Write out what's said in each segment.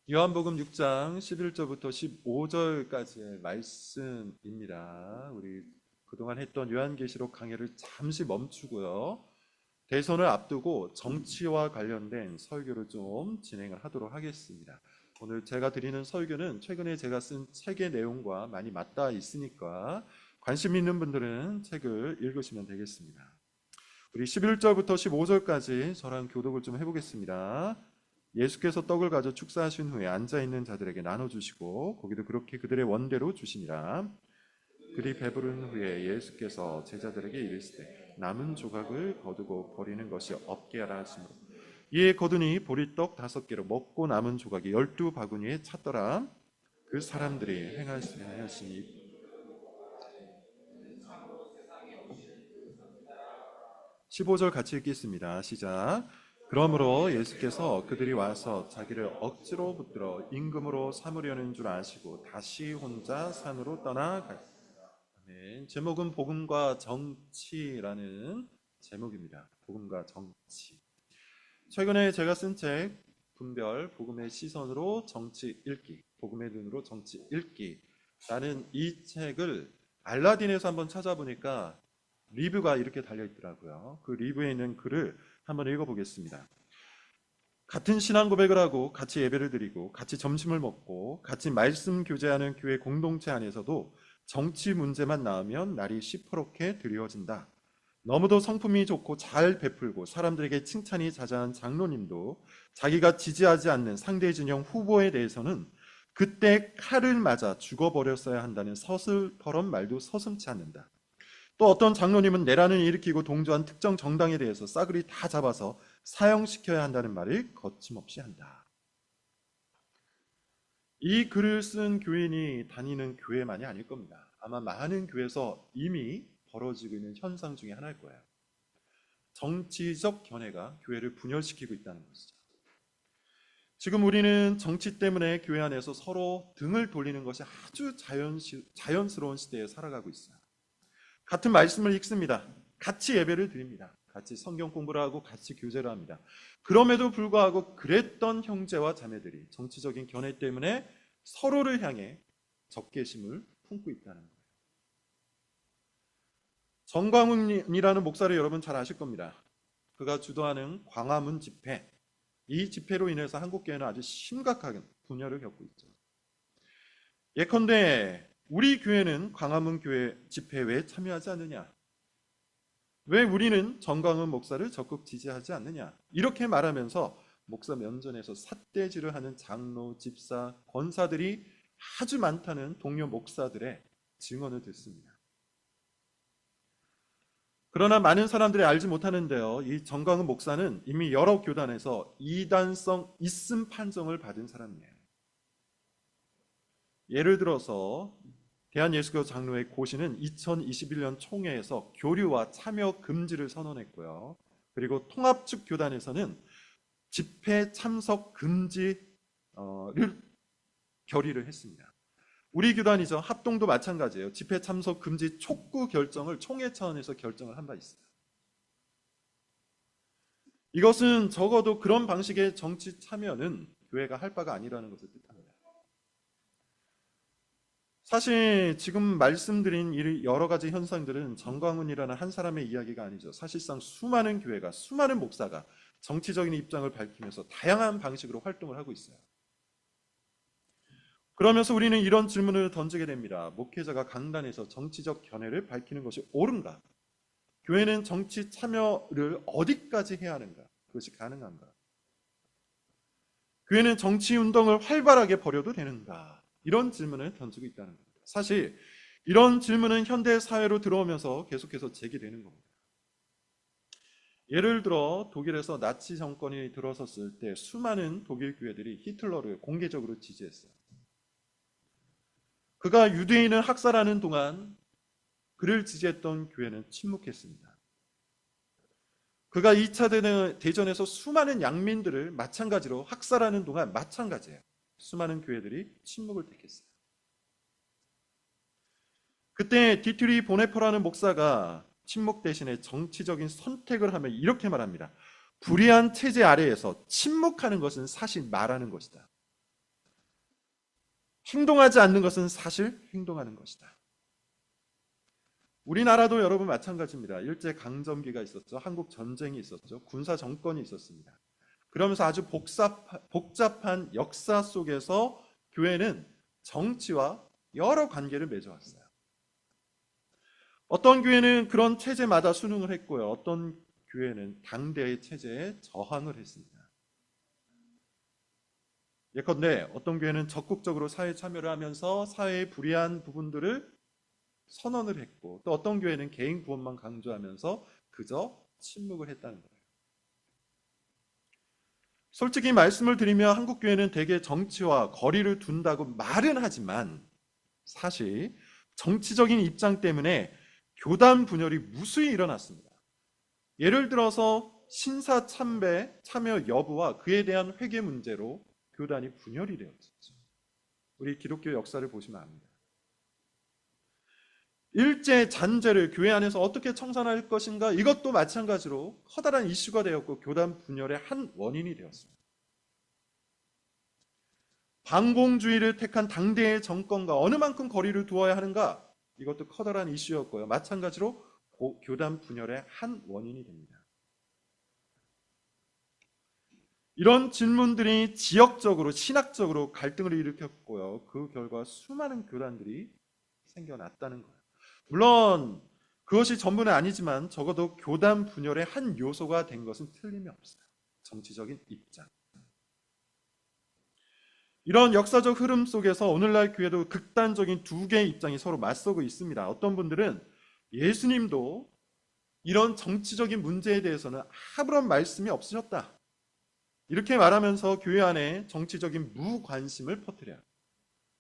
요한복음 6장 11절부터 15절까지의 말씀입니다. 우리 그동안 했던 요한계시록 강해를 잠시 멈추고요. 대선을 앞두고 정치와 관련된 설교를 좀 진행을 하도록 하겠습니다. 오늘 제가 드리는 설교는 최근에 제가 쓴 책의 내용과 많이 맞닿아 있으니까 관심 있는 분들은 책을 읽으시면 되겠습니다. 우리 11절부터 15절까지 저랑 교독을 좀 해보겠습니다. 예수께서 떡을 가져 축사하신 후에 앉아있는 자들에게 나눠주시고 고기도 그렇게 그들의 원대로 주시니라. 그리 배부른 후에 예수께서 제자들에게 이르시되 남은 조각을 거두고 버리는 것이 없게 하라 하시므로 이에 거두니 보리떡 5개로 먹고 남은 조각이 12바구니에 찼더라. 그 사람들이 행하시니 15절 같이 읽겠습니다. 시작. 그러므로 예수께서 그들이 와서 자기를 억지로 붙들어 임금으로 삼으려는 줄 아시고 다시 혼자 산으로 떠나가시니라. 아멘. 제목은 복음과 정치라는 제목입니다. 복음과 정치. 최근에 제가 쓴 책 분별 복음의 시선으로 정치 읽기, 복음의 눈으로 정치 읽기라는 이 책을 알라딘에서 한번 찾아보니까 리뷰가 이렇게 달려있더라고요. 그 리뷰에 있는 글을 한번 읽어보겠습니다. 같은 신앙 고백을 하고 같이 예배를 드리고 같이 점심을 먹고 같이 말씀 교제하는 교회 공동체 안에서도 정치 문제만 나오면 날이 시퍼렇게 드리워진다. 너무도 성품이 좋고 잘 베풀고 사람들에게 칭찬이 자자한 장로님도 자기가 지지하지 않는 상대 진영 후보에 대해서는 그때 칼을 맞아 죽어버렸어야 한다는 서슬퍼런 말도 서슴지 않는다. 또 어떤 장로님은 내란을 일으키고 동조한 특정 정당에 대해서 싸그리 다 잡아서 사형시켜야 한다는 말을 거침없이 한다. 이 글을 쓴 교인이 다니는 교회만이 아닐 겁니다. 아마 많은 교회에서 이미 벌어지고 있는 현상 중에 하나일 거예요. 정치적 견해가 교회를 분열시키고 있다는 것이죠. 지금 우리는 정치 때문에 교회 안에서 서로 등을 돌리는 것이 아주 자연스러운 시대에 살아가고 있어요. 같은 말씀을 읽습니다. 같이 예배를 드립니다. 같이 성경 공부를 하고 같이 교제를 합니다. 그럼에도 불구하고 그랬던 형제와 자매들이 정치적인 견해 때문에 서로를 향해 적개심을 품고 있다는 거예요. 정광훈이라는 목사를 여러분 잘 아실 겁니다. 그가 주도하는 광화문 집회, 이 집회로 인해서 한국교회는 아주 심각한 분열을 겪고 있죠. 예컨대 우리 교회는 광화문 교회 집회에 참여하지 않느냐? 왜 우리는 정광훈 목사를 적극 지지하지 않느냐? 이렇게 말하면서 목사 면전에서 삿대질을 하는 장로, 집사, 권사들이 아주 많다는 동료 목사들의 증언을 듣습니다. 그러나 많은 사람들이 알지 못하는데요. 이 정광훈 목사는 이미 여러 교단에서 이단성 있음 판정을 받은 사람이에요. 예를 들어서 대한예수교 장로회 고시는 2021년 총회에서 교류와 참여 금지를 선언했고요. 그리고 통합측 교단에서는 집회 참석 금지를 결의를 했습니다. 우리 교단이죠. 합동도 마찬가지예요. 집회 참석 금지 촉구 결정을 총회 차원에서 결정을 한 바 있어요. 이것은 적어도 그런 방식의 정치 참여는 교회가 할 바가 아니라는 것을 뜻합니다. 사실 지금 말씀드린 이 여러 가지 현상들은 정광훈이라는 한 사람의 이야기가 아니죠. 사실상 수많은 교회가, 수많은 목사가 정치적인 입장을 밝히면서 다양한 방식으로 활동을 하고 있어요. 그러면서 우리는 이런 질문을 던지게 됩니다. 목회자가 강단에서 정치적 견해를 밝히는 것이 옳은가? 교회는 정치 참여를 어디까지 해야 하는가? 그것이 가능한가? 교회는 정치 운동을 활발하게 벌여도 되는가? 이런 질문을 던지고 있다는 겁니다. 사실 이런 질문은 현대 사회로 들어오면서 계속해서 제기되는 겁니다. 예를 들어 독일에서 나치 정권이 들어섰을 때 수많은 독일 교회들이 히틀러를 공개적으로 지지했어요. 그가 유대인을 학살하는 동안 그를 지지했던 교회는 침묵했습니다. 그가 2차 대전에서 수많은 양민들을 마찬가지로 학살하는 동안 마찬가지예요. 수많은 교회들이 침묵을 택했어요. 그때 디트리 보네퍼라는 목사가 침묵 대신에 정치적인 선택을 하며 이렇게 말합니다. 불의한 체제 아래에서 침묵하는 것은 사실 말하는 것이다. 행동하지 않는 것은 사실 행동하는 것이다. 우리나라도 여러분 마찬가지입니다. 일제 강점기가 있었죠. 한국 전쟁이 있었죠. 군사 정권이 있었습니다. 그러면서 아주 복잡한 역사 속에서 교회는 정치와 여러 관계를 맺어왔어요. 어떤 교회는 그런 체제마다 순응을 했고요. 어떤 교회는 당대의 체제에 저항을 했습니다. 예컨대 어떤 교회는 적극적으로 사회 참여를 하면서 사회의 불이한 부분들을 선언을 했고, 또 어떤 교회는 개인 구원만 강조하면서 그저 침묵을 했다는 거예요. 솔직히 말씀을 드리면 한국 교회는 대개 정치와 거리를 둔다고 말은 하지만 사실 정치적인 입장 때문에 교단 분열이 무수히 일어났습니다. 예를 들어서 신사 참여 여부와 그에 대한 회계 문제로 교단이 분열이 되었죠. 우리 기독교 역사를 보시면 압니다. 일제 잔재를 교회 안에서 어떻게 청산할 것인가, 이것도 마찬가지로 커다란 이슈가 되었고 교단 분열의 한 원인이 되었습니다. 반공주의를 택한 당대의 정권과 어느 만큼 거리를 두어야 하는가, 이것도 커다란 이슈였고요. 마찬가지로 교단 분열의 한 원인이 됩니다. 이런 질문들이 지역적으로 신학적으로 갈등을 일으켰고요. 그 결과 수많은 교단들이 생겨났다는 거예요. 물론 그것이 전부는 아니지만 적어도 교단 분열의 한 요소가 된 것은 틀림이 없어요. 정치적인 입장. 이런 역사적 흐름 속에서 오늘날 교회도 극단적인 두 개의 입장이 서로 맞서고 있습니다. 어떤 분들은 예수님도 이런 정치적인 문제에 대해서는 아무런 말씀이 없으셨다, 이렇게 말하면서 교회 안에 정치적인 무관심을 퍼뜨려요.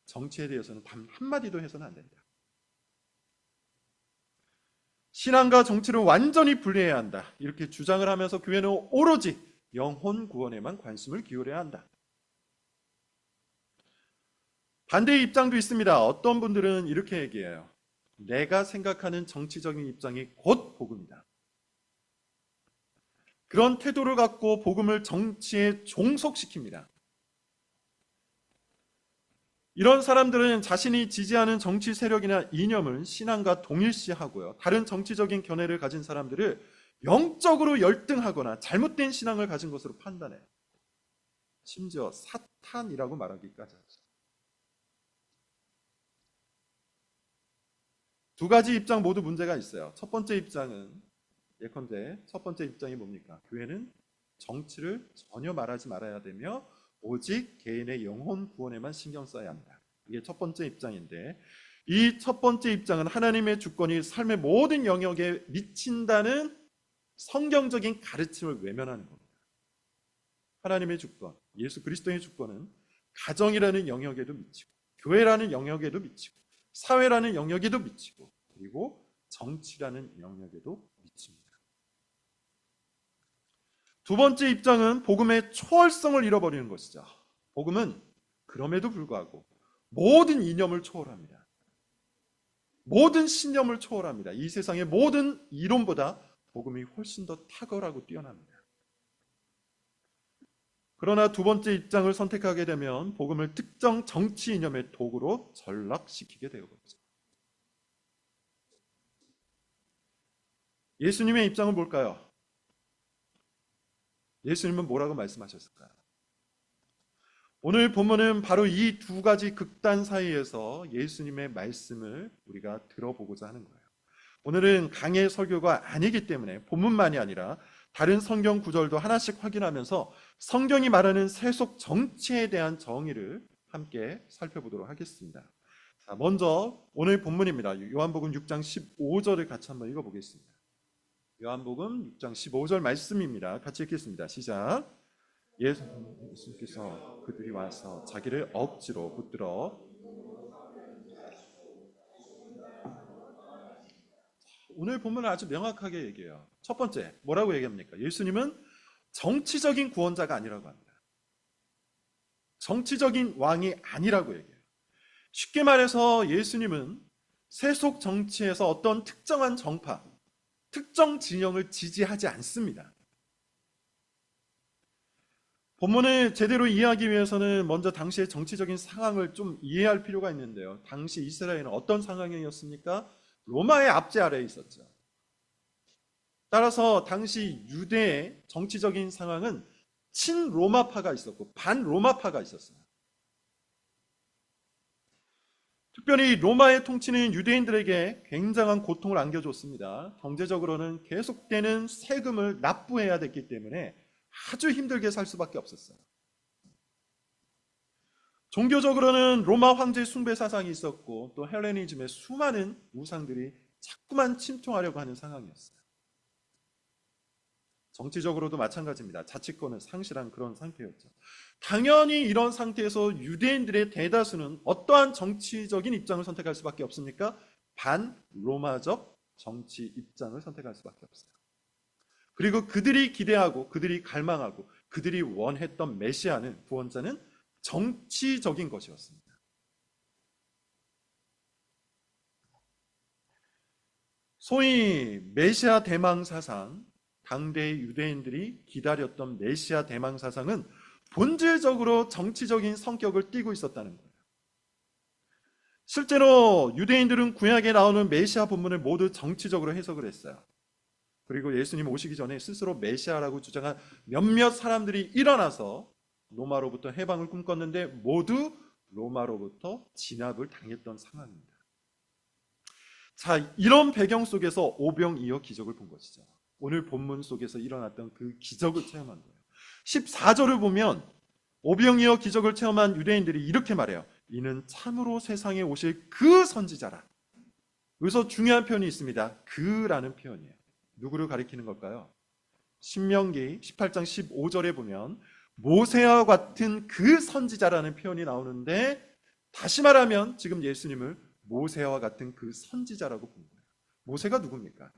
정치에 대해서는 단 한마디도 해서는 안 된다. 신앙과 정치를 완전히 분리해야 한다, 이렇게 주장을 하면서 교회는 오로지 영혼 구원에만 관심을 기울여야 한다. 반대의 입장도 있습니다. 어떤 분들은 이렇게 얘기해요. 내가 생각하는 정치적인 입장이 곧 복음이다. 그런 태도를 갖고 복음을 정치에 종속시킵니다. 이런 사람들은 자신이 지지하는 정치 세력이나 이념을 신앙과 동일시하고요. 다른 정치적인 견해를 가진 사람들을 영적으로 열등하거나 잘못된 신앙을 가진 것으로 판단해요. 심지어 사탄이라고 말하기까지 하죠. 두 가지 입장 모두 문제가 있어요. 첫 번째 입장은, 예컨대 첫 번째 입장이 뭡니까? 교회는 정치를 전혀 말하지 말아야 되며 오직 개인의 영혼 구원에만 신경 써야 한다. 이게 첫 번째 입장인데, 이 첫 번째 입장은 하나님의 주권이 삶의 모든 영역에 미친다는 성경적인 가르침을 외면하는 겁니다. 하나님의 주권, 예수 그리스도의 주권은 가정이라는 영역에도 미치고, 교회라는 영역에도 미치고, 사회라는 영역에도 미치고, 그리고 정치라는 영역에도 미칩니다. 두 번째 입장은 복음의 초월성을 잃어버리는 것이죠. 복음은 그럼에도 불구하고 모든 이념을 초월합니다. 모든 신념을 초월합니다. 이 세상의 모든 이론보다 복음이 훨씬 더 탁월하고 뛰어납니다. 그러나 두 번째 입장을 선택하게 되면 복음을 특정 정치 이념의 도구로 전락시키게 되어버리죠. 예수님의 입장은 뭘까요? 예수님은 뭐라고 말씀하셨을까요? 오늘 본문은 바로 이 두 가지 극단 사이에서 예수님의 말씀을 우리가 들어보고자 하는 거예요. 오늘은 강의 설교가 아니기 때문에 본문만이 아니라 다른 성경 구절도 하나씩 확인하면서 성경이 말하는 세속 정치에 대한 정의를 함께 살펴보도록 하겠습니다. 자, 먼저 오늘 본문입니다. 요한복음 6장 15절을 같이 한번 읽어보겠습니다. 요한복음 6장 15절 말씀입니다. 같이 읽겠습니다. 시작. 예수님께서 그들이 와서 자기를 억지로 붙들어, 오늘 본문은 아주 명확하게 얘기해요. 첫 번째, 뭐라고 얘기합니까? 예수님은 정치적인 구원자가 아니라고 합니다. 정치적인 왕이 아니라고 얘기해요. 쉽게 말해서 예수님은 세속 정치에서 어떤 특정한 정파, 특정 진영을 지지하지 않습니다. 본문을 제대로 이해하기 위해서는 먼저 당시의 정치적인 상황을 좀 이해할 필요가 있는데요. 당시 이스라엘은 어떤 상황이었습니까? 로마의 압제 아래에 있었죠. 따라서 당시 유대의 정치적인 상황은 친로마파가 있었고 반로마파가 있었어요. 특별히 로마의 통치는 유대인들에게 굉장한 고통을 안겨줬습니다. 경제적으로는 계속되는 세금을 납부해야 됐기 때문에 아주 힘들게 살 수밖에 없었어요. 종교적으로는 로마 황제 숭배 사상이 있었고 또 헬레니즘의 수많은 우상들이 자꾸만 침투하려고 하는 상황이었어요. 정치적으로도 마찬가지입니다. 자치권을 상실한 그런 상태였죠. 당연히 이런 상태에서 유대인들의 대다수는 어떠한 정치적인 입장을 선택할 수밖에 없습니까? 반로마적 정치 입장을 선택할 수밖에 없어요. 그리고 그들이 기대하고 그들이 갈망하고 그들이 원했던 메시아는, 구원자는 정치적인 것이었습니다. 소위 메시아 대망 사상, 당대 유대인들이 기다렸던 메시아 대망 사상은 본질적으로 정치적인 성격을 띠고 있었다는 거예요. 실제로 유대인들은 구약에 나오는 메시아 본문을 모두 정치적으로 해석을 했어요. 그리고 예수님 오시기 전에 스스로 메시아라고 주장한 몇몇 사람들이 일어나서 로마로부터 해방을 꿈꿨는데 모두 로마로부터 진압을 당했던 상황입니다. 자, 이런 배경 속에서 오병이어 기적을 본 것이죠. 오늘 본문 속에서 일어났던 그 기적을 체험한 거예요. 14절을 보면 오병이어 기적을 체험한 유대인들이 이렇게 말해요. 이는 참으로 세상에 오실 그 선지자라. 여기서 중요한 표현이 있습니다. 그라는 표현이에요. 누구를 가리키는 걸까요? 신명기 18장 15절에 보면 모세와 같은 그 선지자라는 표현이 나오는데, 다시 말하면 지금 예수님을 모세와 같은 그 선지자라고 본 거예요. 모세가 누굽니까?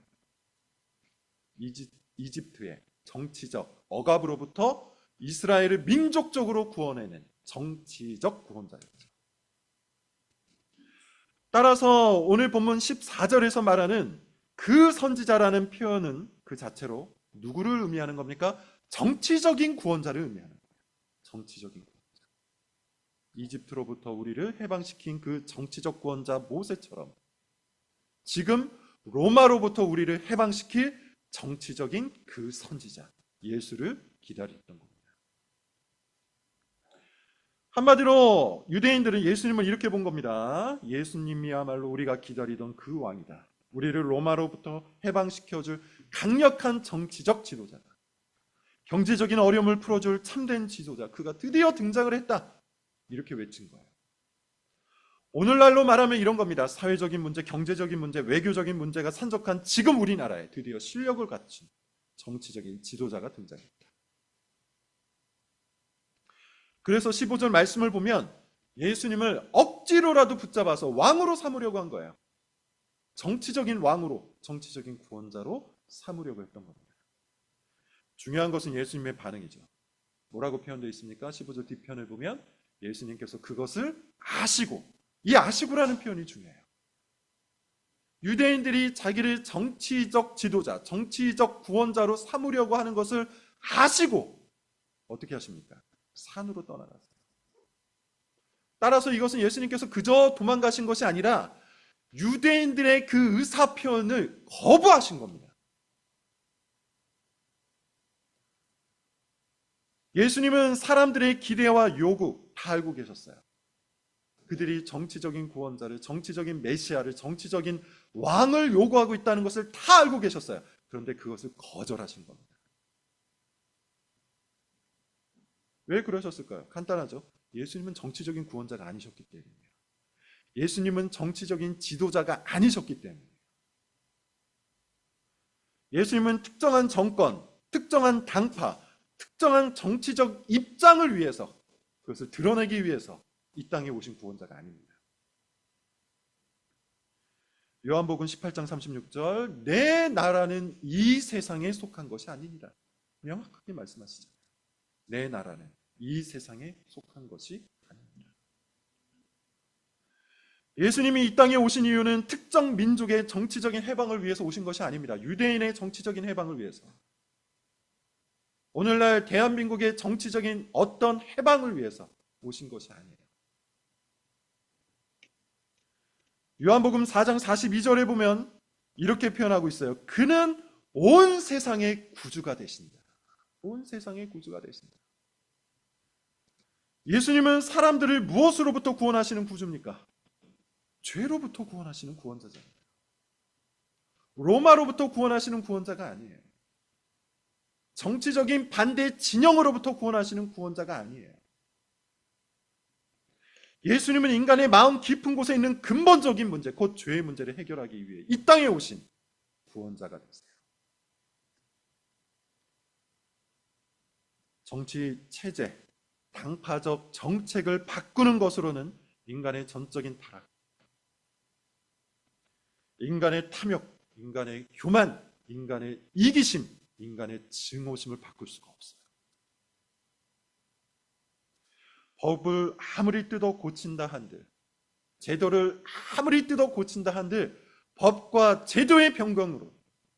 이집트의 정치적 억압으로부터 이스라엘을 민족적으로 구원해낸 정치적 구원자였죠. 따라서 오늘 본문 14절에서 말하는 그 선지자라는 표현은 그 자체로 누구를 의미하는 겁니까? 정치적인 구원자를 의미하는 거예요. 정치적인 구원자. 이집트로부터 우리를 해방시킨 그 정치적 구원자 모세처럼 지금 로마로부터 우리를 해방시킬 정치적인 그 선지자 예수를 기다렸던 겁니다. 한마디로 유대인들은 예수님을 이렇게 본 겁니다. 예수님이야말로 우리가 기다리던 그 왕이다. 우리를 로마로부터 해방시켜줄 강력한 정치적 지도자다. 경제적인 어려움을 풀어줄 참된 지도자, 그가 드디어 등장을 했다. 이렇게 외친 거예요. 오늘날로 말하면 이런 겁니다. 사회적인 문제, 경제적인 문제, 외교적인 문제가 산적한 지금 우리나라에 드디어 실력을 갖춘 정치적인 지도자가 등장했다. 그래서 15절 말씀을 보면 예수님을 억지로라도 붙잡아서 왕으로 삼으려고 한 거예요. 정치적인 왕으로, 정치적인 구원자로 삼으려고 했던 겁니다. 중요한 것은 예수님의 반응이죠. 뭐라고 표현되어 있습니까? 15절 뒤편을 보면 예수님께서 그것을 아시고, 이 아시고라는 표현이 중요해요. 유대인들이 자기를 정치적 지도자, 정치적 구원자로 삼으려고 하는 것을 아시고 어떻게 하십니까? 산으로 떠나갔어요. 따라서 이것은 예수님께서 그저 도망가신 것이 아니라 유대인들의 그 의사 표현을 거부하신 겁니다. 예수님은 사람들의 기대와 요구 다 알고 계셨어요. 그들이 정치적인 구원자를, 정치적인 메시아를, 정치적인 왕을 요구하고 있다는 것을 다 알고 계셨어요. 그런데 그것을 거절하신 겁니다. 왜 그러셨을까요? 간단하죠. 예수님은 정치적인 구원자가 아니셨기 때문이에요. 예수님은 정치적인 지도자가 아니셨기 때문이에요. 예수님은 특정한 정권, 특정한 당파, 특정한 정치적 입장을 위해서, 그것을 드러내기 위해서 이 땅에 오신 구원자가 아닙니다. 요한복음 18장 36절, 내 나라는 이 세상에 속한 것이 아니니라. 명확하게 말씀하시죠. 내 나라는 이 세상에 속한 것이 아닙니다. 예수님이 이 땅에 오신 이유는 특정 민족의 정치적인 해방을 위해서 오신 것이 아닙니다. 유대인의 정치적인 해방을 위해서. 오늘날 대한민국의 정치적인 어떤 해방을 위해서 오신 것이 아니에요. 요한복음 4장 42절에 보면 이렇게 표현하고 있어요. 그는 온 세상의 구주가 되신다. 온 세상의 구주가 되신다. 예수님은 사람들을 무엇으로부터 구원하시는 구주입니까? 죄로부터 구원하시는 구원자잖아요. 로마로부터 구원하시는 구원자가 아니에요. 정치적인 반대 진영으로부터 구원하시는 구원자가 아니에요. 예수님은 인간의 마음 깊은 곳에 있는 근본적인 문제, 곧 죄의 문제를 해결하기 위해 이 땅에 오신 구원자가 되세요. 정치 체제, 당파적 정책을 바꾸는 것으로는 인간의 전적인 타락, 인간의 탐욕, 인간의 교만, 인간의 이기심, 인간의 증오심을 바꿀 수가 없어요. 법을 아무리 뜯어 고친다 한들, 제도를 아무리 뜯어 고친다 한들 법과 제도의 변경으로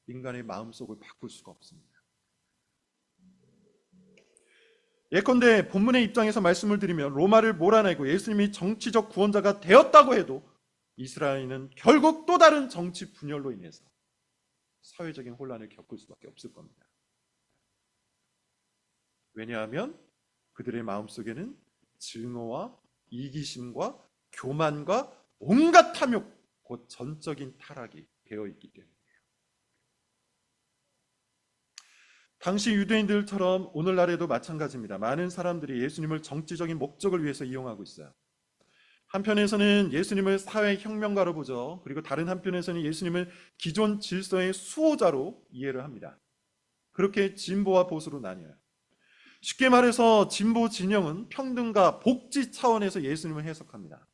인간의 마음속을 바꿀 수가 없습니다. 예컨대 본문의 입장에서 말씀을 드리면 로마를 몰아내고 예수님이 정치적 구원자가 되었다고 해도 이스라엘은 결국 또 다른 정치 분열로 인해서 사회적인 혼란을 겪을 수밖에 없을 겁니다. 왜냐하면 그들의 마음속에는 증오와 이기심과 교만과 온갖 탐욕, 곧 전적인 타락이 되어 있기 때문이에요. 당시 유대인들처럼 오늘날에도 마찬가지입니다. 많은 사람들이 예수님을 정치적인 목적을 위해서 이용하고 있어요. 한편에서는 예수님을 사회혁명가로 보죠. 그리고 다른 한편에서는 예수님을 기존 질서의 수호자로 이해를 합니다. 그렇게 진보와 보수로 나뉘어요. 쉽게 말해서 진보 진영은 평등과 복지 차원에서 예수님을 해석합니다.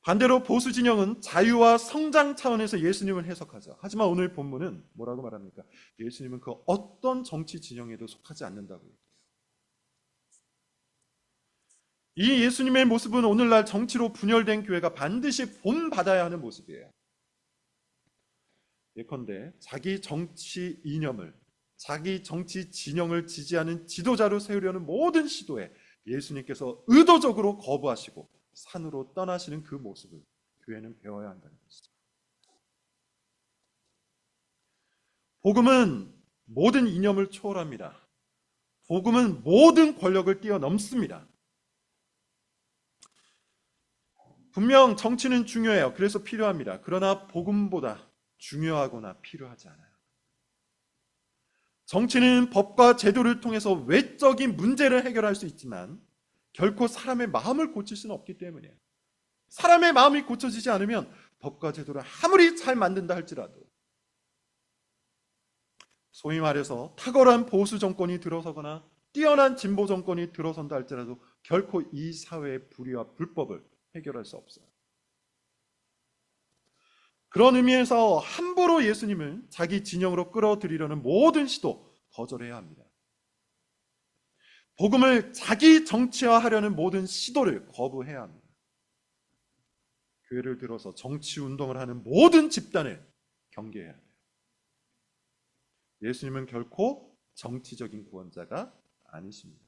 반대로 보수 진영은 자유와 성장 차원에서 예수님을 해석하죠. 하지만 오늘 본문은 뭐라고 말합니까? 예수님은 그 어떤 정치 진영에도 속하지 않는다고요. 이 예수님의 모습은 오늘날 정치로 분열된 교회가 반드시 본받아야 하는 모습이에요. 예컨대 자기 정치 이념을, 자기 정치 진영을 지지하는 지도자로 세우려는 모든 시도에 예수님께서 의도적으로 거부하시고 산으로 떠나시는 그 모습을 교회는 배워야 한다는 것이죠. 복음은 모든 이념을 초월합니다. 복음은 모든 권력을 뛰어넘습니다. 분명 정치는 중요해요. 그래서 필요합니다. 그러나 복음보다 중요하거나 필요하지 않아요. 정치는 법과 제도를 통해서 외적인 문제를 해결할 수 있지만 결코 사람의 마음을 고칠 수는 없기 때문이에요. 사람의 마음이 고쳐지지 않으면 법과 제도를 아무리 잘 만든다 할지라도, 소위 말해서 탁월한 보수 정권이 들어서거나 뛰어난 진보 정권이 들어선다 할지라도 결코 이 사회의 불의와 불법을 해결할 수 없어요. 그런 의미에서 함부로 예수님을 자기 진영으로 끌어들이려는 모든 시도 거절해야 합니다. 복음을 자기 정치화하려는 모든 시도를 거부해야 합니다. 교회를 들어서 정치 운동을 하는 모든 집단을 경계해야 돼요. 예수님은 결코 정치적인 구원자가 아니십니다.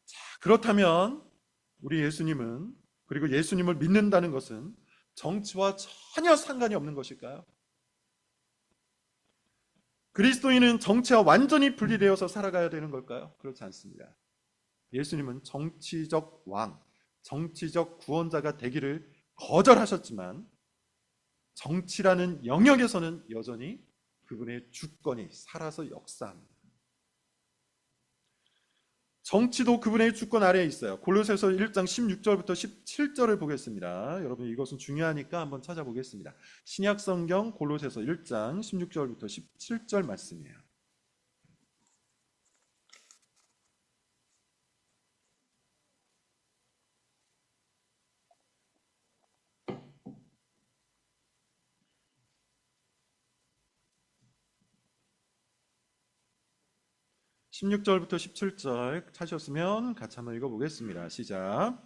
자, 그렇다면 우리 예수님은, 그리고 예수님을 믿는다는 것은 정치와 전혀 상관이 없는 것일까요? 그리스도인은 정치와 완전히 분리되어서 살아가야 되는 걸까요? 그렇지 않습니다. 예수님은 정치적 왕, 정치적 구원자가 되기를 거절하셨지만 정치라는 영역에서는 여전히 그분의 주권이 살아서 역사합니다. 정치도 그분의 주권 아래에 있어요. 골로새서 1장 16절부터 17절을 보겠습니다. 여러분 이것은 중요하니까 한번 찾아보겠습니다. 신약성경 골로새서 1장 16절부터 17절 말씀이에요. 16절부터 17절 찾으셨으면 같이 한번 읽어보겠습니다. 시작.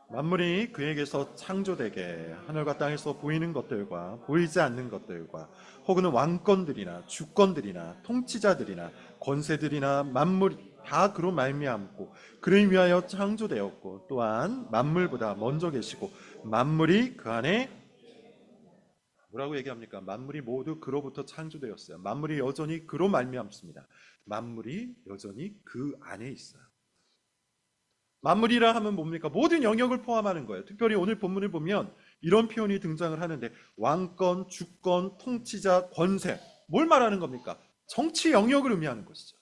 만물이 그에게서 창조되게 하늘과 땅에서 보이는 것들과 보이지 않는 것들과 혹은 왕권들이나 주권들이나 통치자들이나 권세들이나 만물이 다 그로 말미암고 그를 위하여 창조되었고 또한 만물보다 먼저 계시고 만물이 그 안에 뭐라고 얘기합니까? 만물이 모두 그로부터 창조되었어요. 만물이 여전히 그로 말미암습니다. 만물이 여전히 그 안에 있어요. 만물이라 하면 뭡니까? 모든 영역을 포함하는 거예요. 특별히 오늘 본문을 보면 이런 표현이 등장을 하는데 왕권, 주권, 통치자, 권세 뭘 말하는 겁니까? 정치 영역을 의미하는 것이죠.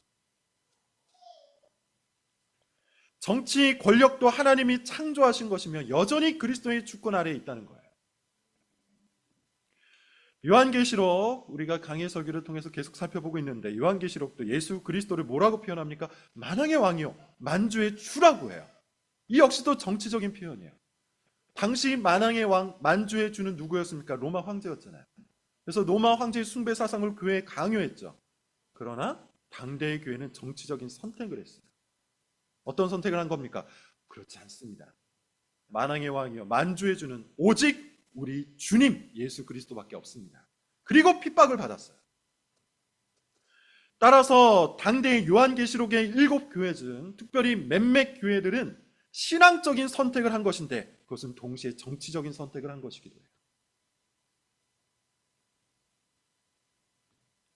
정치 권력도 하나님이 창조하신 것이며 여전히 그리스도의 주권 아래에 있다는 거예요. 요한계시록 우리가 강의 설교를 통해서 계속 살펴보고 있는데 요한계시록도 예수 그리스도를 뭐라고 표현합니까? 만왕의 왕이요 만주의 주라고 해요. 이 역시도 정치적인 표현이에요. 당시 만왕의 왕 만주의 주는 누구였습니까? 로마 황제였잖아요. 그래서 로마 황제의 숭배 사상을 교회에 강요했죠. 그러나 당대의 교회는 정치적인 선택을 했어요. 어떤 선택을 한 겁니까? 그렇지 않습니다. 만왕의 왕이요 만주의 주는 오직 우리 주님 예수 그리스도밖에 없습니다. 그리고 핍박을 받았어요. 따라서 당대의 요한계시록의 7교회 중 특별히 몇몇 교회들은 신앙적인 선택을 한 것인데 그것은 동시에 정치적인 선택을 한 것이기도 해요.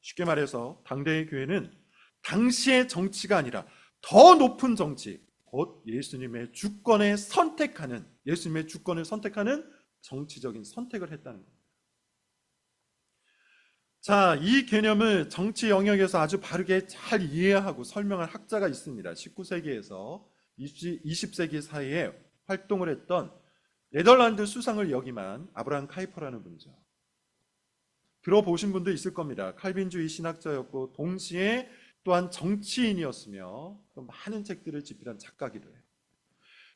쉽게 말해서 당대의 교회는 당시의 정치가 아니라 더 높은 정치, 곧 예수님의 주권을 선택하는 정치적인 선택을 했다는 겁니다. 자, 이 개념을 정치 영역에서 아주 바르게 잘 이해하고 설명한 학자가 있습니다. 19세기에서 20세기 사이에 활동을 했던 네덜란드 수상을 역임한 아브라함 카이퍼라는 분이죠. 들어보신 분도 있을 겁니다. 칼빈주의 신학자였고 동시에 또한 정치인이었으며 또 많은 책들을 집필한 작가기도 해요.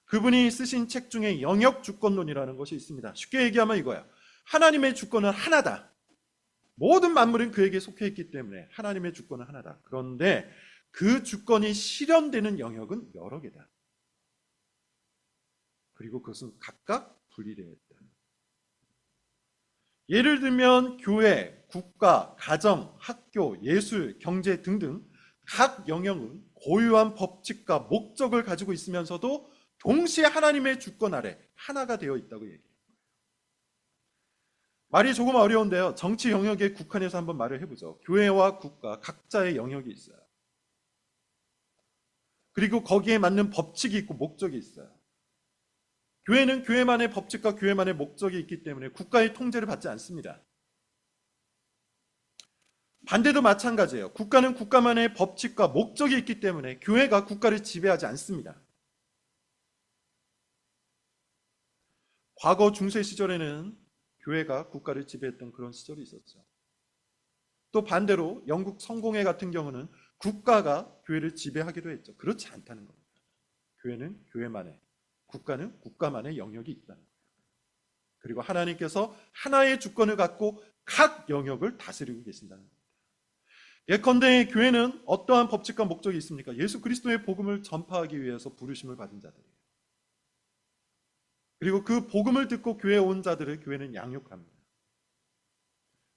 그분이 쓰신 책 중에 영역 주권론이라는 것이 있습니다. 쉽게 얘기하면 이거야. 하나님의 주권은 하나다. 모든 만물은 그에게 속해 있기 때문에 하나님의 주권은 하나다. 그런데 그 주권이 실현되는 영역은 여러 개다. 그리고 그것은 각각 분리되어 있다. 예를 들면 교회, 국가, 가정, 학교, 예술, 경제 등등 각 영역은 고유한 법칙과 목적을 가지고 있으면서도 동시에 하나님의 주권 아래 하나가 되어 있다고 얘기해요. 말이 조금 어려운데요. 정치 영역에 국한해서 한번 말을 해보죠. 교회와 국가 각자의 영역이 있어요. 그리고 거기에 맞는 법칙이 있고 목적이 있어요. 교회는 교회만의 법칙과 교회만의 목적이 있기 때문에 국가의 통제를 받지 않습니다. 반대도 마찬가지예요. 국가는 국가만의 법칙과 목적이 있기 때문에 교회가 국가를 지배하지 않습니다. 과거 중세 시절에는 교회가 국가를 지배했던 그런 시절이 있었죠. 또 반대로 영국 성공회 같은 경우는 국가가 교회를 지배하기도 했죠. 그렇지 않다는 겁니다. 교회는 교회만의, 국가는 국가만의 영역이 있다는 거예요. 그리고 하나님께서 하나의 주권을 갖고 각 영역을 다스리고 계신다는 겁니다. 예컨대 교회는 어떠한 법칙과 목적이 있습니까? 예수 그리스도의 복음을 전파하기 위해서 부르심을 받은 자들이에요. 그리고 그 복음을 듣고 교회에 온 자들을 교회는 양육합니다.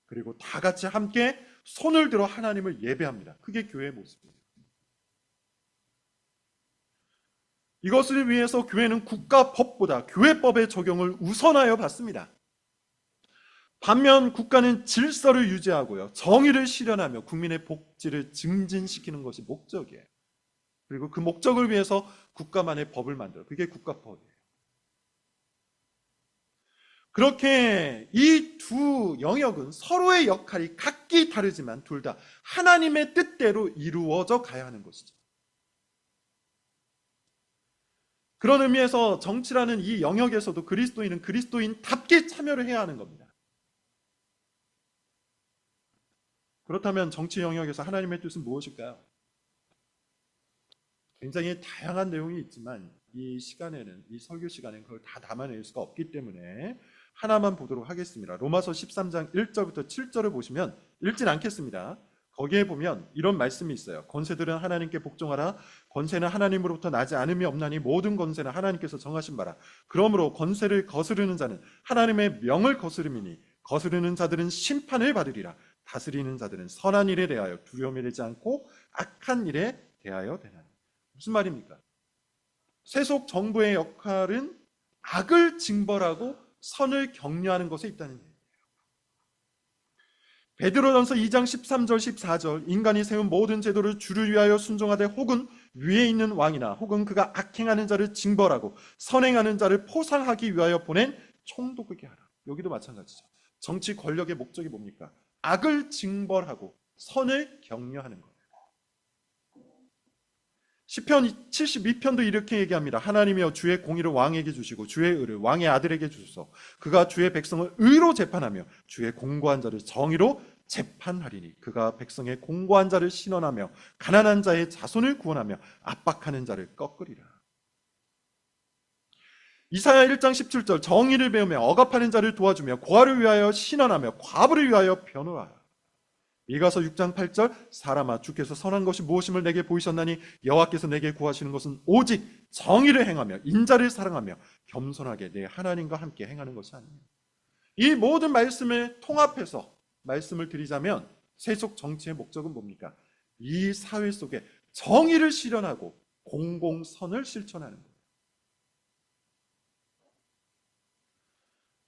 그리고 다 같이 함께 손을 들어 하나님을 예배합니다. 그게 교회의 모습이에요. 이것을 위해서 교회는 국가법보다 교회법의 적용을 우선하여 받습니다. 반면 국가는 질서를 유지하고요, 정의를 실현하며 국민의 복지를 증진시키는 것이 목적이에요. 그리고 그 목적을 위해서 국가만의 법을 만들어요. 그게 국가법이에요. 그렇게 이 두 영역은 서로의 역할이 각기 다르지만 둘 다 하나님의 뜻대로 이루어져 가야 하는 것이죠. 그런 의미에서 정치라는 이 영역에서도 그리스도인은 그리스도인답게 참여를 해야 하는 겁니다. 그렇다면 정치 영역에서 하나님의 뜻은 무엇일까요? 굉장히 다양한 내용이 있지만 이 설교 시간에는 그걸 다 담아낼 수가 없기 때문에 하나만 보도록 하겠습니다. 로마서 13장 1절부터 7절을 보시면 읽진 않겠습니다. 거기에 보면 이런 말씀이 있어요. 권세들은 하나님께 복종하라. 권세는 하나님으로부터 나지 않음이 없나니 모든 권세는 하나님께서 정하신 바라. 그러므로 권세를 거스르는 자는 하나님의 명을 거스름이니 거스르는 자들은 심판을 받으리라. 다스리는 자들은 선한 일에 대하여 두려움이 되지 않고 악한 일에 대하여 되나니. 무슨 말입니까? 세속 정부의 역할은 악을 징벌하고 선을 격려하는 것에 있다는 얘기예요. 베드로전서 2장 13절 14절 인간이 세운 모든 제도를 주를 위하여 순종하되 혹은 위에 있는 왕이나 혹은 그가 악행하는 자를 징벌하고 선행하는 자를 포상하기 위하여 보낸 총독에게 하라. 여기도 마찬가지죠. 정치 권력의 목적이 뭡니까? 악을 징벌하고 선을 격려하는 거예요. 시편 72편도 이렇게 얘기합니다. 하나님이여 주의 공의를 왕에게 주시고 주의 의를 왕의 아들에게 주소서. 그가 주의 백성을 의로 재판하며 주의 공고한 자를 정의로 재판하리니 그가 백성의 공고한 자를 신원하며 가난한 자의 자손을 구원하며 압박하는 자를 꺾으리라. 이사야 1장 17절 정의를 배우며 억압하는 자를 도와주며 고아를 위하여 신원하며 과부를 위하여 변호하라. 미가서 6장 8절 사람아 주께서 선한 것이 무엇임을 내게 보이셨나니 여호와께서 내게 구하시는 것은 오직 정의를 행하며 인자를 사랑하며 겸손하게 내 하나님과 함께 행하는 것이 아니냐. 이 모든 말씀을 통합해서 말씀을 드리자면 세속 정치의 목적은 뭡니까? 이 사회 속에 정의를 실현하고 공공선을 실천하는 거예요.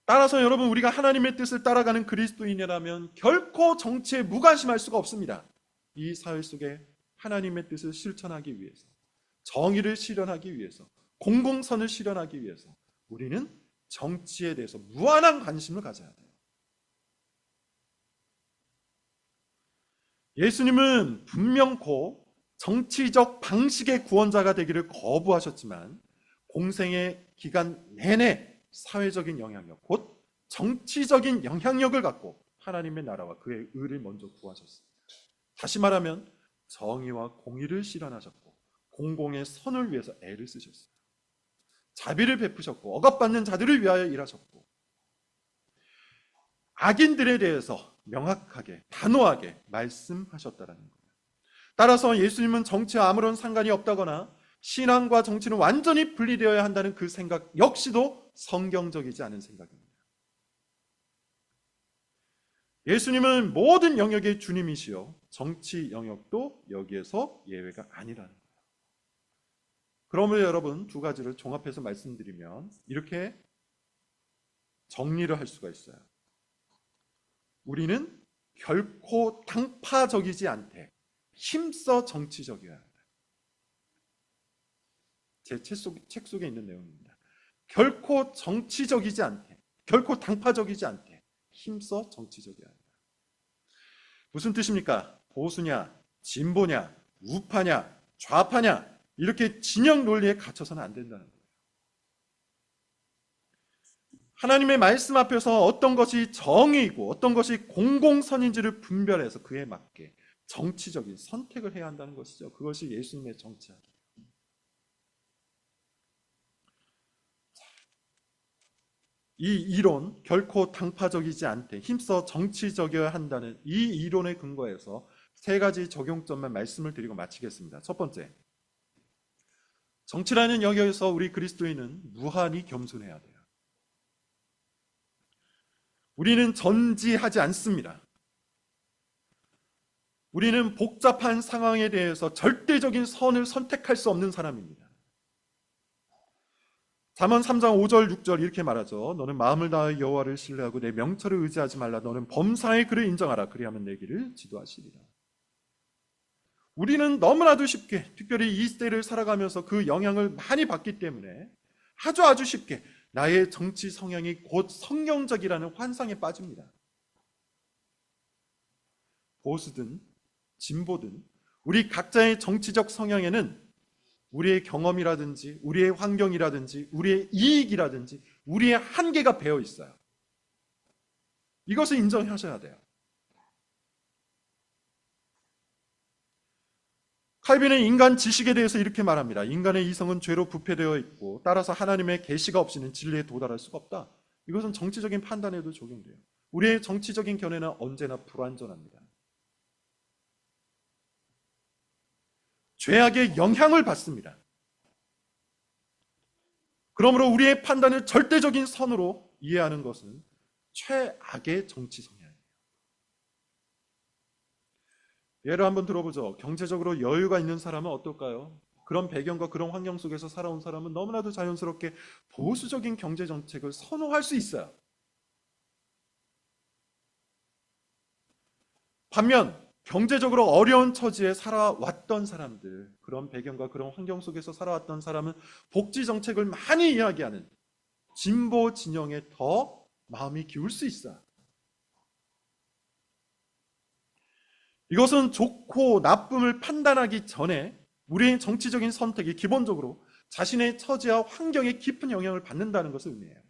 따라서 여러분 우리가 하나님의 뜻을 따라가는 그리스도인이라면 결코 정치에 무관심할 수가 없습니다. 이 사회 속에 하나님의 뜻을 실천하기 위해서, 정의를 실현하기 위해서, 공공선을 실현하기 위해서 우리는 정치에 대해서 무한한 관심을 가져야 돼요. 예수님은 분명코 정치적 방식의 구원자가 되기를 거부하셨지만 공생의 기간 내내 사회적인 영향력, 곧 정치적인 영향력을 갖고 하나님의 나라와 그의 의를 먼저 구하셨습니다. 다시 말하면 정의와 공의를 실현하셨고 공공의 선을 위해서 애를 쓰셨어요. 자비를 베푸셨고 억압받는 자들을 위하여 일하셨고 악인들에 대해서 명확하게 단호하게 말씀하셨다라는 거예요. 따라서 예수님은 정치와 아무런 상관이 없다거나 신앙과 정치는 완전히 분리되어야 한다는 그 생각 역시도 성경적이지 않은 생각입니다. 예수님은 모든 영역의 주님이시요 정치 영역도 여기에서 예외가 아니라는 거예요. 그러면 여러분 두 가지를 종합해서 말씀드리면 이렇게 정리를 할 수가 있어요. 우리는 결코 당파적이지 않되 힘써 정치적이어야 한다. 제 책 속에 있는 내용입니다. 결코 정치적이지 않되, 결코 당파적이지 않되 힘써 정치적이어야 한다. 무슨 뜻입니까? 보수냐, 진보냐, 우파냐, 좌파냐 이렇게 진영 논리에 갇혀서는 안 된다는 거예요. 하나님의 말씀 앞에서 어떤 것이 정의이고 어떤 것이 공공선인지를 분별해서 그에 맞게 정치적인 선택을 해야 한다는 것이죠. 그것이 예수님의 정치하기. 이 이론, 결코 당파적이지 않되 힘써 정치적이어야 한다는 이 이론에 근거해서 세 가지 적용점만 말씀을 드리고 마치겠습니다. 첫 번째, 정치라는 영역에서 우리 그리스도인은 무한히 겸손해야 돼요. 우리는 전지하지 않습니다. 우리는 복잡한 상황에 대해서 절대적인 선을 선택할 수 없는 사람입니다. 잠언 3장 5절 6절 이렇게 말하죠. 너는 마음을 다하여 여호와를 신뢰하고 내 명철을 의지하지 말라. 너는 범사의 그를 인정하라. 그리하면 내 길을 지도하시리라. 우리는 너무나도 쉽게 특별히 이 시대를 살아가면서 그 영향을 많이 받기 때문에 아주 쉽게 나의 정치 성향이 곧 성경적이라는 환상에 빠집니다. 보수든 진보든 우리 각자의 정치적 성향에는 우리의 경험이라든지 우리의 환경이라든지 우리의 이익이라든지 우리의 한계가 배어 있어요. 이것을 인정하셔야 돼요. 칼빈은 인간 지식에 대해서 이렇게 말합니다. 인간의 이성은 죄로 부패되어 있고 따라서 하나님의 계시가 없이는 진리에 도달할 수가 없다. 이것은 정치적인 판단에도 적용돼요. 우리의 정치적인 견해는 언제나 불완전합니다. 죄악의 영향을 받습니다. 그러므로 우리의 판단을 절대적인 선으로 이해하는 것은 최악의 정치 성향이에요. 예를 한번 들어보죠. 경제적으로 여유가 있는 사람은 어떨까요? 그런 배경과 그런 환경 속에서 살아온 사람은 너무나도 자연스럽게 보수적인 경제 정책을 선호할 수 있어요. 반면 경제적으로 어려운 처지에 살아왔던 사람들, 그런 배경과 그런 환경 속에서 살아왔던 사람은 복지 정책을 많이 이야기하는 진보 진영에 더 마음이 기울 수 있어요. 이것은 좋고 나쁨을 판단하기 전에 우리의 정치적인 선택이 기본적으로 자신의 처지와 환경에 깊은 영향을 받는다는 것을 의미해요.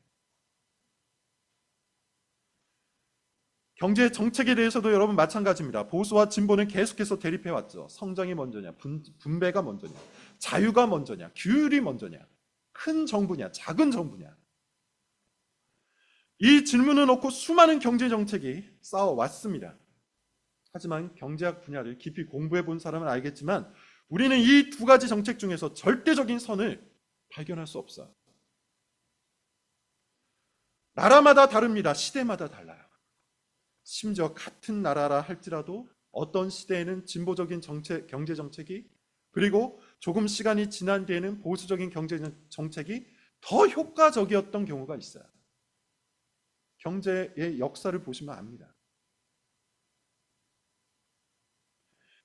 경제 정책에 대해서도 여러분 마찬가지입니다. 보수와 진보는 계속해서 대립해왔죠. 성장이 먼저냐, 분배가 먼저냐, 자유가 먼저냐, 규율이 먼저냐, 큰 정부냐, 작은 정부냐. 이 질문을 놓고 수많은 경제 정책이 싸워왔습니다. 하지만 경제학 분야를 깊이 공부해 본 사람은 알겠지만 우리는 이 두 가지 정책 중에서 절대적인 선을 발견할 수 없어요. 나라마다 다릅니다. 시대마다 달라요. 심지어 같은 나라라 할지라도 어떤 시대에는 진보적인 경제 정책이, 그리고 조금 시간이 지난 뒤에는 보수적인 경제 정책이 더 효과적이었던 경우가 있어요. 경제의 역사를 보시면 압니다.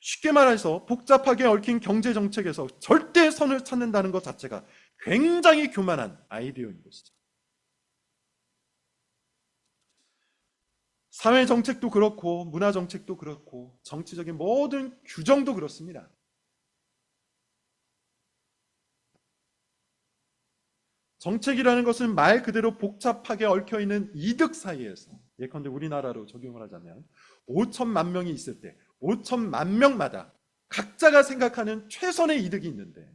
쉽게 말해서 복잡하게 얽힌 경제 정책에서 절대선을 찾는다는 것 자체가 굉장히 교만한 아이디어인 것이죠. 사회 정책도 그렇고 문화 정책도 그렇고 정치적인 모든 규정도 그렇습니다. 정책이라는 것은 말 그대로 복잡하게 얽혀있는 이득 사이에서, 예컨대 우리나라로 적용을 하자면 5천만 명이 있을 때 5천만 명마다 각자가 생각하는 최선의 이득이 있는데,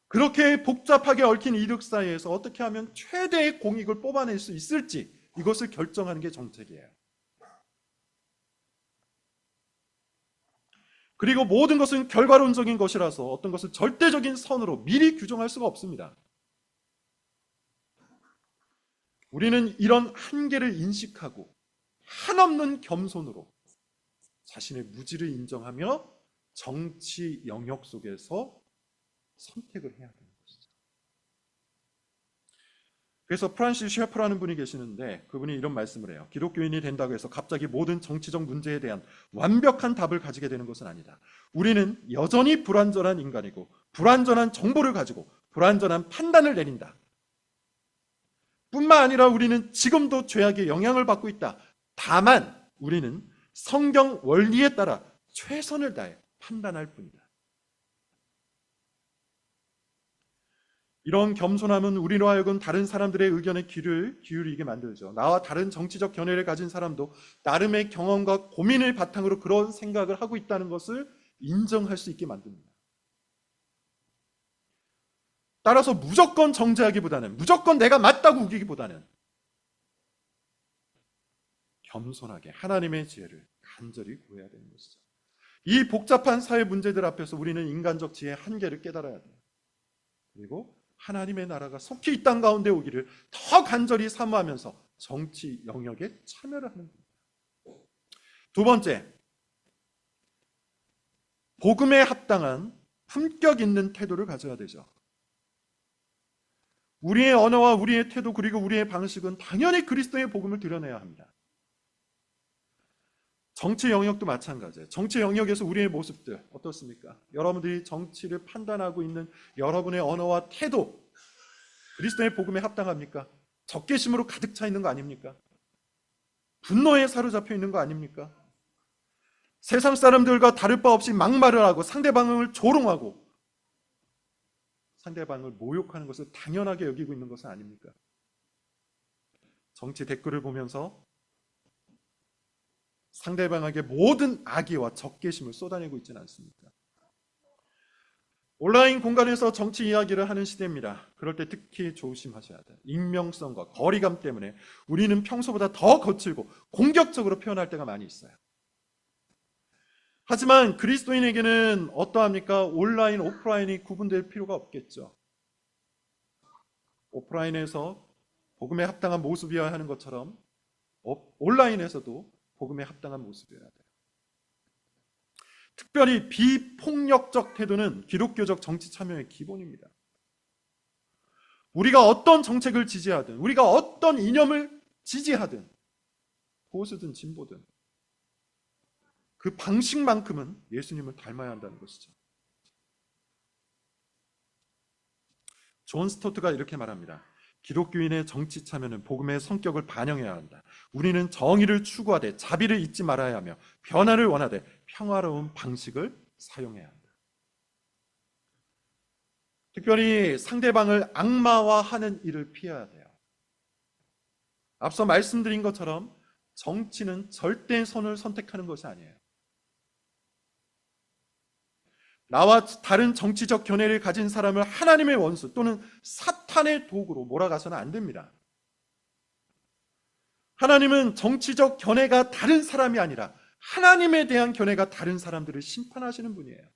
그렇게 복잡하게 얽힌 이득 사이에서 어떻게 하면 최대의 공익을 뽑아낼 수 있을지, 이것을 결정하는 게 정책이에요. 그리고 모든 것은 결과론적인 것이라서 어떤 것을 절대적인 선으로 미리 규정할 수가 없습니다. 우리는 이런 한계를 인식하고 한없는 겸손으로 자신의 무지를 인정하며 정치 영역 속에서 선택을 해야 되는 것이죠. 그래서 프란시스 셰퍼라는 분이 계시는데, 그분이 이런 말씀을 해요. 기독교인이 된다고 해서 갑자기 모든 정치적 문제에 대한 완벽한 답을 가지게 되는 것은 아니다. 우리는 여전히 불완전한 인간이고 불완전한 정보를 가지고 불완전한 판단을 내린다. 뿐만 아니라 우리는 지금도 죄악의 영향을 받고 있다. 다만 우리는 성경 원리에 따라 최선을 다해 판단할 뿐이다. 이런 겸손함은 우리로 하여금 다른 사람들의 의견에 귀를 기울이게 만들죠. 나와 다른 정치적 견해를 가진 사람도 나름의 경험과 고민을 바탕으로 그런 생각을 하고 있다는 것을 인정할 수 있게 만듭니다. 따라서 무조건 정죄하기보다는, 무조건 내가 맞다고 우기기보다는 겸손하게 하나님의 지혜를 간절히 구해야 되는 것이죠. 이 복잡한 사회 문제들 앞에서 우리는 인간적 지혜의 한계를 깨달아야 돼요. 그리고 하나님의 나라가 속히 이 땅 가운데 오기를 더 간절히 사모하면서 정치 영역에 참여를 하는 겁니다. 두 번째, 복음에 합당한 품격 있는 태도를 가져야 되죠. 우리의 언어와 우리의 태도, 그리고 우리의 방식은 당연히 그리스도의 복음을 드러내야 합니다. 정치 영역도 마찬가지예요. 정치 영역에서 우리의 모습들 어떻습니까? 여러분들이 정치를 판단하고 있는 여러분의 언어와 태도, 그리스도의 복음에 합당합니까? 적개심으로 가득 차 있는 거 아닙니까? 분노에 사로잡혀 있는 거 아닙니까? 세상 사람들과 다를 바 없이 막말을 하고 상대방을 조롱하고 상대방을 모욕하는 것을 당연하게 여기고 있는 것은 아닙니까? 정치 댓글을 보면서 상대방에게 모든 악의와 적개심을 쏟아내고 있지는 않습니까? 온라인 공간에서 정치 이야기를 하는 시대입니다. 그럴 때 특히 조심하셔야 돼요. 익명성과 거리감 때문에 우리는 평소보다 더 거칠고 공격적으로 표현할 때가 많이 있어요. 하지만 그리스도인에게는 어떠합니까? 온라인, 오프라인이 구분될 필요가 없겠죠. 오프라인에서 복음에 합당한 모습이어야 하는 것처럼 온라인에서도 복음에 합당한 모습이어야 돼요. 특별히 비폭력적 태도는 기독교적 정치 참여의 기본입니다. 우리가 어떤 정책을 지지하든, 우리가 어떤 이념을 지지하든, 보수든 진보든 그 방식만큼은 예수님을 닮아야 한다는 것이죠. 존 스토트가 이렇게 말합니다. 기독교인의 정치 참여는 복음의 성격을 반영해야 한다. 우리는 정의를 추구하되 자비를 잊지 말아야 하며 변화를 원하되 평화로운 방식을 사용해야 한다. 특별히 상대방을 악마화하는 일을 피해야 돼요. 앞서 말씀드린 것처럼 정치는 절대 선을 선택하는 것이 아니에요. 나와 다른 정치적 견해를 가진 사람을 하나님의 원수 또는 사탄의 도구로 몰아가서는 안 됩니다. 하나님은 정치적 견해가 다른 사람이 아니라 하나님에 대한 견해가 다른 사람들을 심판하시는 분이에요.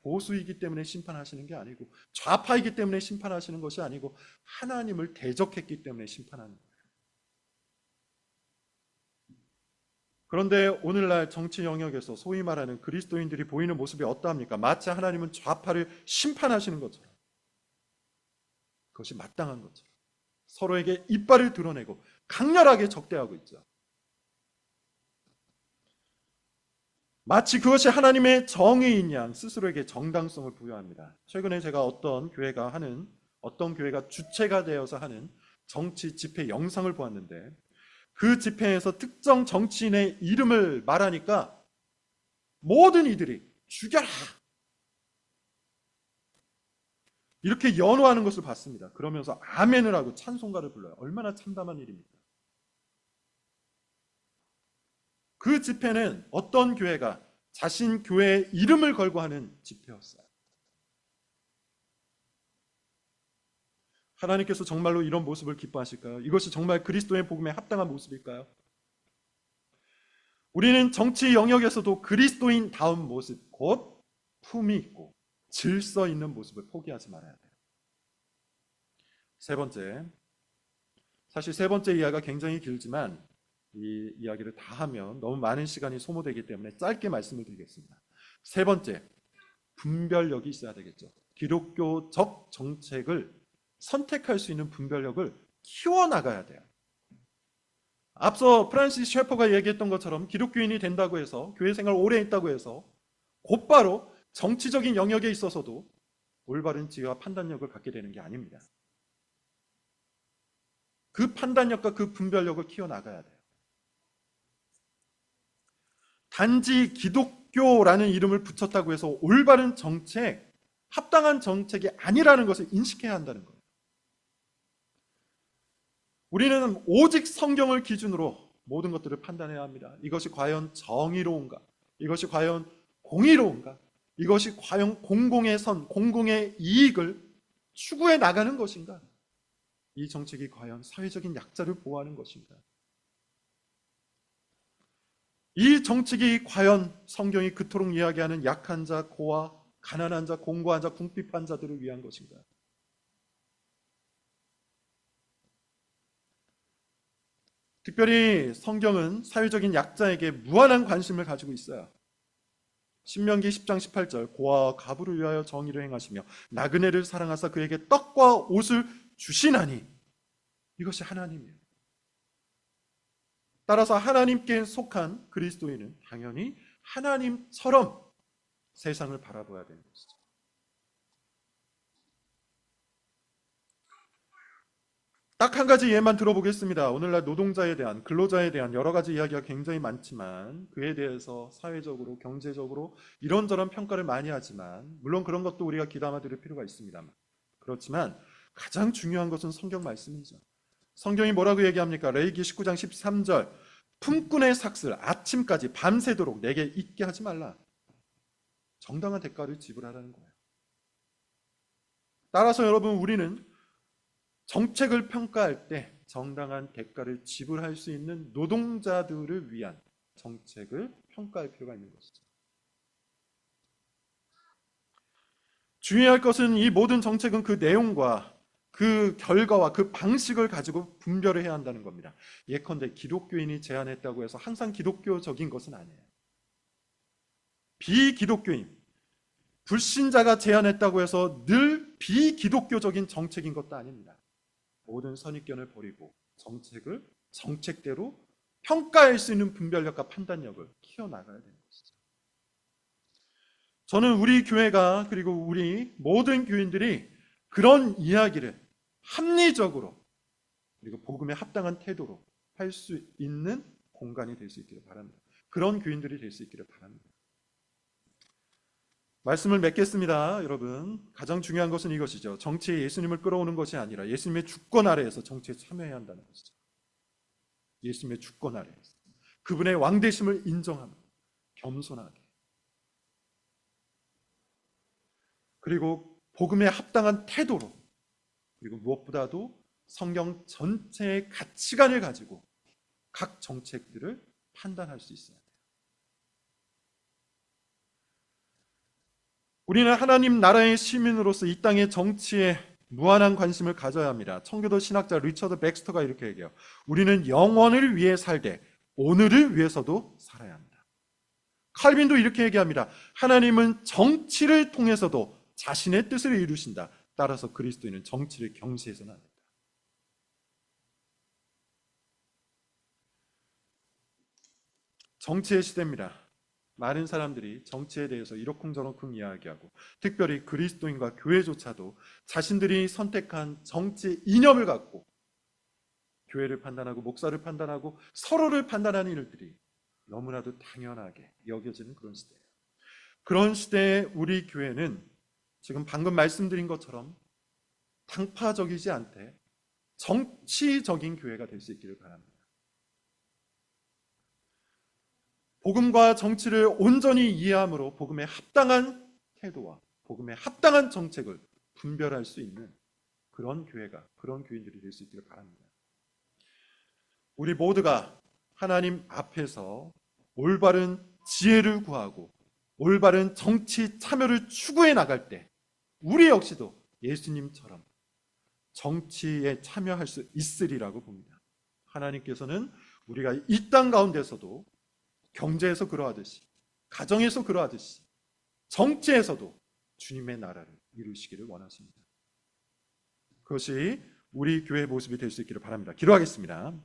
보수이기 때문에 심판하시는 게 아니고, 좌파이기 때문에 심판하시는 것이 아니고, 하나님을 대적했기 때문에 심판하는 거예요. 그런데 오늘날 정치 영역에서 소위 말하는 그리스도인들이 보이는 모습이 어떠합니까? 마치 하나님은 좌파를 심판하시는 것처럼, 그것이 마땅한 것처럼 서로에게 이빨을 드러내고 강렬하게 적대하고 있죠. 마치 그것이 하나님의 정의인 양 스스로에게 정당성을 부여합니다. 최근에 제가 어떤 교회가 주체가 되어서 하는 정치 집회 영상을 보았는데, 그 집회에서 특정 정치인의 이름을 말하니까 모든 이들이 죽여라! 이렇게 연호하는 것을 봤습니다. 그러면서 아멘을 하고 찬송가를 불러요. 얼마나 참담한 일입니까? 그 집회는 어떤 교회가 자신 교회의 이름을 걸고 하는 집회였어요. 하나님께서 정말로 이런 모습을 기뻐하실까요? 이것이 정말 그리스도의 복음에 합당한 모습일까요? 우리는 정치 영역에서도 그리스도인다운 모습, 곧 품이 있고 질서 있는 모습을 포기하지 말아야 돼요. 세 번째, 사실 세 번째 이야기가 굉장히 길지만 이 이야기를 다 하면 너무 많은 시간이 소모되기 때문에 짧게 말씀을 드리겠습니다. 세 번째, 분별력이 있어야 되겠죠. 기독교적 정책을 선택할 수 있는 분별력을 키워나가야 돼요. 앞서 프란시스 셰퍼가 얘기했던 것처럼 기독교인이 된다고 해서, 교회 생활 오래 했다고 해서 곧바로 정치적인 영역에 있어서도 올바른 지혜와 판단력을 갖게 되는 게 아닙니다. 그 판단력과 그 분별력을 키워나가야 돼요. 단지 기독교라는 이름을 붙였다고 해서 올바른 정책, 합당한 정책이 아니라는 것을 인식해야 한다는 거예요. 우리는 오직 성경을 기준으로 모든 것들을 판단해야 합니다. 이것이 과연 정의로운가? 이것이 과연 공의로운가? 이것이 과연 공공의 선, 공공의 이익을 추구해 나가는 것인가? 이 정책이 과연 사회적인 약자를 보호하는 것인가? 이 정책이 과연 성경이 그토록 이야기하는 약한 자, 고아, 가난한 자, 공고한 자, 궁핍한 자들을 위한 것인가? 특별히 성경은 사회적인 약자에게 무한한 관심을 가지고 있어요. 신명기 10장 18절, 고아와 가부를 위하여 정의를 행하시며 나그네를 사랑하사 그에게 떡과 옷을 주시나니, 이것이 하나님이에요. 따라서 하나님께 속한 그리스도인은 당연히 하나님처럼 세상을 바라봐야 되는 것이죠. 딱 한 가지 예만 들어보겠습니다. 오늘날 노동자에 대한, 근로자에 대한 여러 가지 이야기가 굉장히 많지만, 그에 대해서 사회적으로, 경제적으로 이런저런 평가를 많이 하지만, 물론 그런 것도 우리가 귀담아 들을 필요가 있습니다만, 그렇지만 가장 중요한 것은 성경 말씀이죠. 성경이 뭐라고 얘기합니까? 레위기 19장 13절, 품꾼의 삭슬 아침까지 밤새도록 내게 잊게 하지 말라. 정당한 대가를 지불하라는 거예요. 따라서 여러분, 우리는 정책을 평가할 때 정당한 대가를 지불할 수 있는 노동자들을 위한 정책을 평가할 필요가 있는 것이죠. 주의할 것은 이 모든 정책은 그 내용과 그 결과와 그 방식을 가지고 분별을 해야 한다는 겁니다. 예컨대 기독교인이 제안했다고 해서 항상 기독교적인 것은 아니에요. 비기독교인, 불신자가 제안했다고 해서 늘 비기독교적인 정책인 것도 아닙니다. 모든 선입견을 버리고 정책을 정책대로 평가할 수 있는 분별력과 판단력을 키워나가야 되는 것이죠. 저는 우리 교회가 그리고 우리 모든 교인들이 그런 이야기를 합리적으로 그리고 복음에 합당한 태도로 할 수 있는 공간이 될 수 있기를 바랍니다. 그런 교인들이 될 수 있기를 바랍니다. 말씀을 맺겠습니다. 여러분, 가장 중요한 것은 이것이죠. 정치에 예수님을 끌어오는 것이 아니라 예수님의 주권 아래에서 정치에 참여해야 한다는 것이죠. 예수님의 주권 아래에서 그분의 왕되심을 인정하며 겸손하게, 그리고 복음에 합당한 태도로, 그리고 무엇보다도 성경 전체의 가치관을 가지고 각 정책들을 판단할 수 있어야 돼요. 우리는 하나님 나라의 시민으로서 이 땅의 정치에 무한한 관심을 가져야 합니다. 청교도 신학자 리처드 백스터가 이렇게 얘기해요. 우리는 영원을 위해 살되 오늘을 위해서도 살아야 합니다. 칼빈도 이렇게 얘기합니다. 하나님은 정치를 통해서도 자신의 뜻을 이루신다. 따라서 그리스도인은 정치를 경시해서는 안 된다. 정치의 시대입니다. 많은 사람들이 정치에 대해서 이러쿵저러쿵 이야기하고, 특별히 그리스도인과 교회조차도 자신들이 선택한 정치 이념을 갖고 교회를 판단하고 목사를 판단하고 서로를 판단하는 일들이 너무나도 당연하게 여겨지는 그런 시대예요. 그런 시대에 우리 교회는 지금 방금 말씀드린 것처럼 당파적이지 않되 정치적인 교회가 될 수 있기를 바랍니다. 복음과 정치를 온전히 이해함으로 복음에 합당한 태도와 복음에 합당한 정책을 분별할 수 있는 그런 교회가, 그런 교인들이 될 수 있기를 바랍니다. 우리 모두가 하나님 앞에서 올바른 지혜를 구하고 올바른 정치 참여를 추구해 나갈 때 우리 역시도 예수님처럼 정치에 참여할 수 있으리라고 봅니다. 하나님께서는 우리가 이 땅 가운데서도 경제에서 그러하듯이, 가정에서 그러하듯이, 정치에서도 주님의 나라를 이루시기를 원하십니다. 그것이 우리 교회의 모습이 될 수 있기를 바랍니다. 기도하겠습니다.